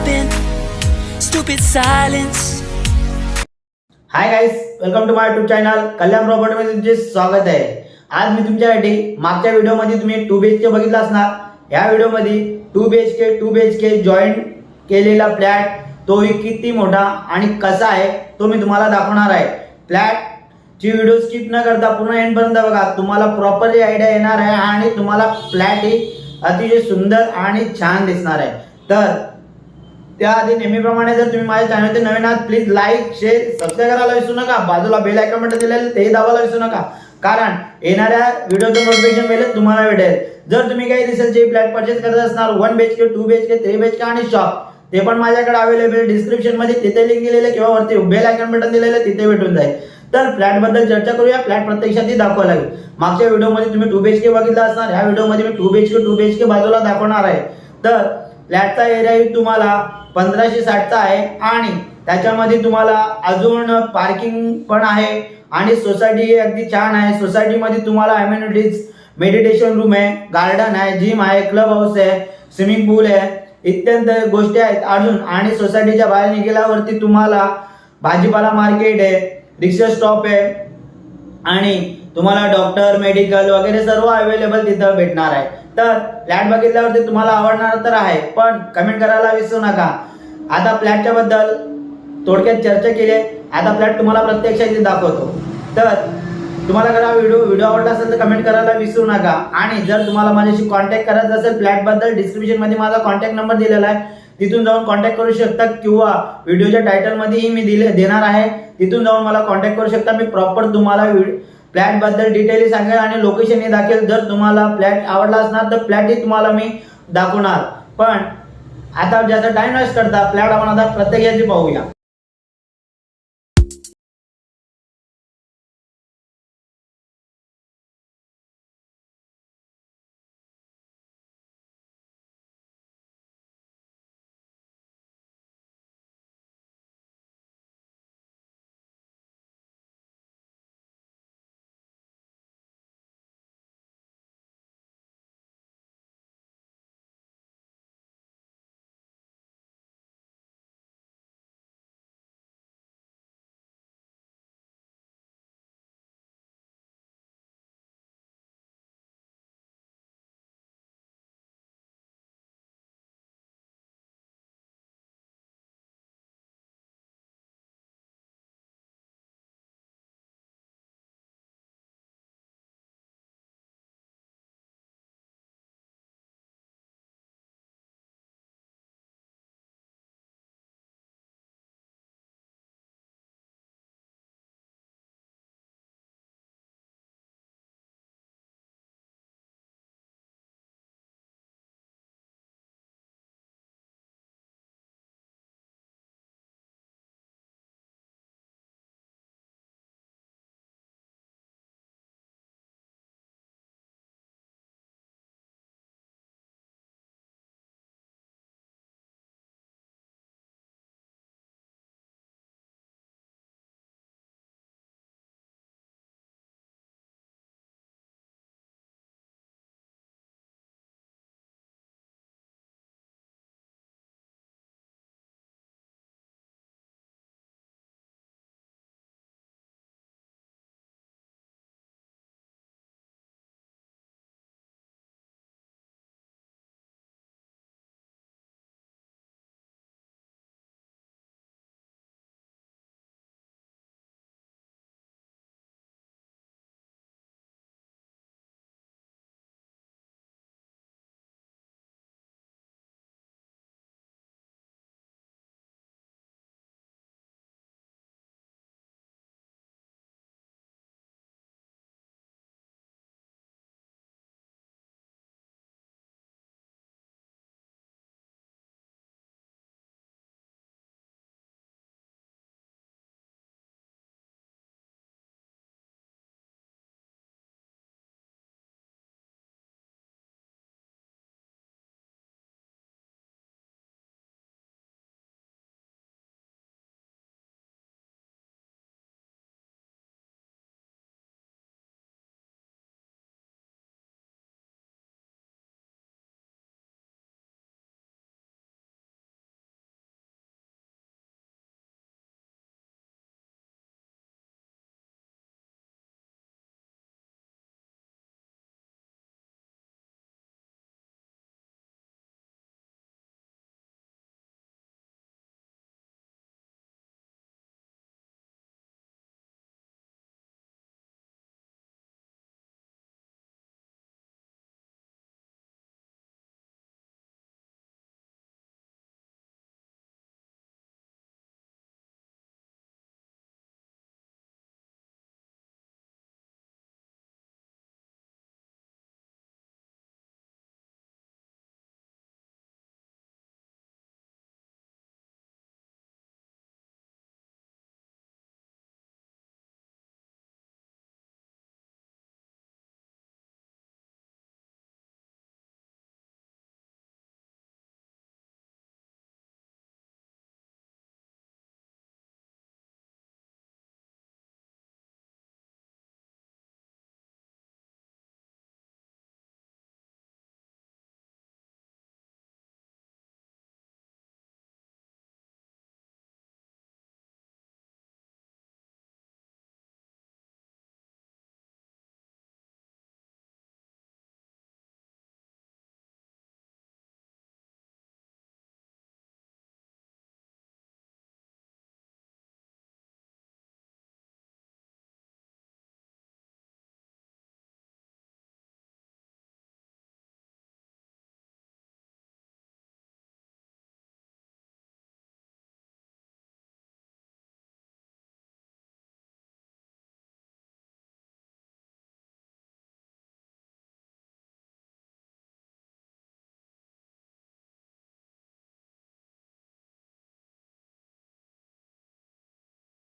stopping. Stupid silence. Hi guys, welcome to my YouTube channel Kalyan property मध्ये तुमचे स्वागत आहे। आज मी तुमच्यासाठी मागच्या व्हिडिओमध्ये तुम्ही 2 BHK बघितला असणार। या व्हिडिओमध्ये 2 BHK जॉईंट केलेला फ्लॅट तोही किती मोठा आणि कसा आहे तो मी तुम्हाला दाखवणार आहे। फ्लॅट ची व्हिडिओ स्किप न करता पूर्ण एंड पर्यंत बघा, तुम्हाला प्रॉपरली आयडिया येणार आहे आणि तुम्हाला फ्लॅट ही अतिशय सुंदर आणि छान दिसणार आहे। तर त्याआधी नेहमीप्रमाणे जर तुम्ही माझ्या चॅनलवर नवीन आहात प्लीज लाईक शेअर सबस्क्राइब करायला विसरू नका। बाजूला बेल आयकॉन बटन दिलेलं तेही दाबायला विसरू नका, कारण येणाऱ्या व्हिडिओचं नोटिफिकेशन पहिले तुम्हाला भेटेल। जर तुम्ही काही रिसेलचे फ्लॅट परचेस करत असणार 1 BHK 2 BHK 3 BHK आणि शॉप, ते पण माझ्याकडे अवेलेबल डिस्क्रिप्शन मध्ये तिथे लिंक दिलेले किंवा वरती बेल आयकॉन बटन दिलेलं तिथे भेटून जाईल। तर फ्लॅट बद्दल चर्चा करूया। फ्लॅट प्रत्यक्षात दाखवायला लागेल। मागच्या व्हिडिओमध्ये तुम्ही 2 BHK बघितला असणार, ह्या व्हिडिओमध्ये मी 2 BHK बाजूला दाखवणार आहे। तर फ्लॅटचा एरिया तुम्हाला 1560 चा आहे आणि त्याच्यामध्ये तुम्हाला अजून पार्किंग पण आहे आणि सोसायटी अगदी छान आहे। सोसायटी मध्ये तुम्हाला अमेनिटीज मेडिटेशन रूम आहे, गार्डन आहे, जिम आहे, क्लब हाऊस आहे, स्विमिंग पूल आहे, इत्यादी गोष्टी आहेत अजून। आणि सोसायटीच्या बाहेर निघाल्यावरती तुम्हाला भाजीपाला मार्केट आहे, रिक्षा स्टॉप आहे आणि तुम्हाला डॉक्टर मेडिकल वगैरे सर्व अवेलेबल तिथं भेटणार आहे। तर फ्लॅट बघितल्यावरती तुम्हाला आवडणार तर आहे, पण कमेंट करायला विसरू नका। आता फ्लॅटच्या बद्दल थोडक्यात चर्चा केली, आता फ्लॅट तुम्हाला प्रत्यक्षात दाखवतो। तर तुम्हाला जर व्हिडिओ आवडला असेल तर कमेंट करायला विसरू नका। आणि जर तुम्हाला माझ्याशी कॉन्टॅक्ट करायचा असेल फ्लॅट बद्दल, डिस्क्रिप्शन मध्ये माझा कॉन्टॅक्ट नंबर दिलेला आहे, तिथून जाऊन कॉन्टॅक्ट करू शकता किंवा व्हिडिओच्या टायटल मध्येही मी देणार आहे, तिथून जाऊन मला कॉन्टॅक्ट करू शकता। मी प्रॉपर तुम्हाला फ्लॅट बद्दल डिटेल सांगेल आणि लोकेशनही दाखवेल। जर तुम्हाला फ्लॅट आवडला असणार तर फ्लॅटही तुम्हाला मी दाखवणार। पण आता जास्त टाइम वेस्ट करता फ्लॅट आपण आता प्रत्यक्षात पाहूया।